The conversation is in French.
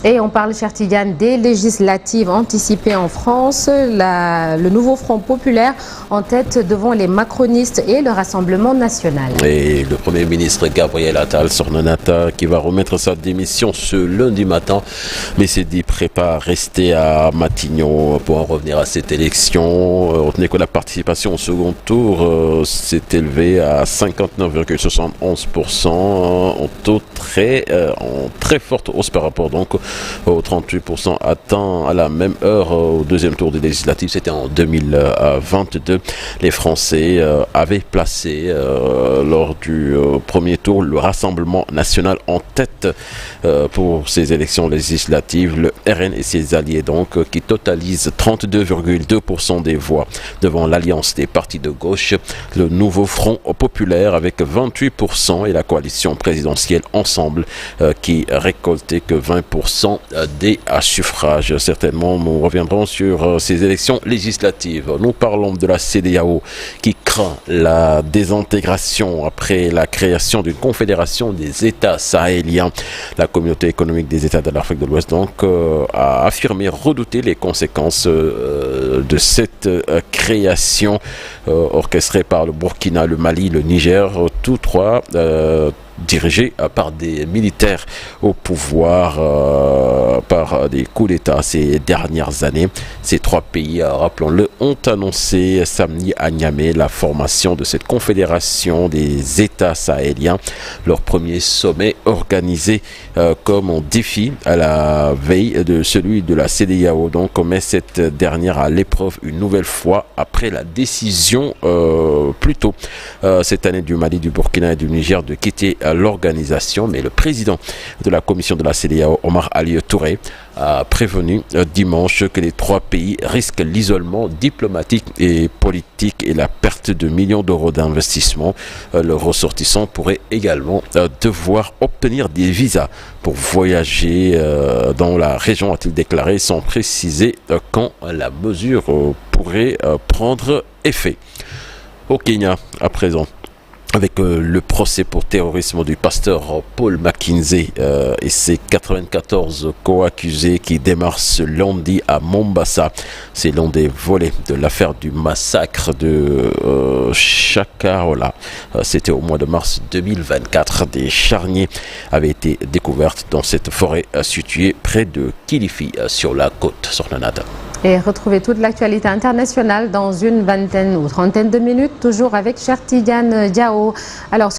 Et on parle, cher Tidiane, des législatives anticipées en France. Le nouveau Front populaire en tête devant les macronistes et le Rassemblement national. Et le Premier ministre Gabriel Attal Sornonata qui va remettre sa démission ce lundi matin. Mais s'est dit prépare à rester à Matignon pour en revenir à cette élection. Retenez que la participation au second tour s'est élevée à 59,71%. En taux en très forte hausse par rapport donc au 38% atteint à la même heure au deuxième tour des législatives. C'était en 2022. Les Français avaient placé lors du premier tour le Rassemblement national en tête pour ces élections législatives. Le RN et ses alliés donc qui totalisent 32,2% des voix devant l'alliance des partis de gauche, le nouveau Front populaire avec 28% et la coalition présidentielle ensemble qui récoltait que 20% des suffrages. Certainement, nous reviendrons sur ces élections législatives. Nous parlons de la CEDEAO qui craint la désintégration après la création d'une confédération des États sahéliens. La communauté économique des États de l'Afrique de l'Ouest donc a affirmé redouter les conséquences de cette création orchestrée par le Burkina, le Mali, le Niger, tous trois dirigés par des militaires au pouvoir par des coups d'État ces dernières années. Ces trois pays, rappelons-le, ont annoncé samedi à Niamey la formation de cette confédération des États sahéliens, leur premier sommet organisé comme un défi à la veille de celui de la CEDEAO. Donc on met cette dernière à l'épreuve une nouvelle fois après la décision plus tôt cette année du Mali, du Burkina et du Niger de quitter l'organisation. Mais le président de la commission de la CEDEAO, Omar Ali Touré, a prévenu dimanche que les trois pays risquent l'isolement diplomatique et politique et la perte de millions d'euros d'investissement. Leurs ressortissants pourraient également devoir obtenir des visas pour voyager dans la région, a-t-il déclaré, sans préciser quand la mesure pourrait prendre effet. Au Kenya, à présent, avec le procès pour terrorisme du pasteur Paul Mackenzie et ses 94 co-accusés qui démarrent ce lundi à Mombasa. C'est l'un des volets de l'affaire du massacre de Shakahola. C'était au mois de mars 2024. Des charniers avaient été découvertes dans cette forêt située près de Kilifi sur la côte Sornonata. Et retrouvez toute l'actualité internationale dans une vingtaine ou trentaine de minutes, toujours avec cher Tidiane Diao. Alors,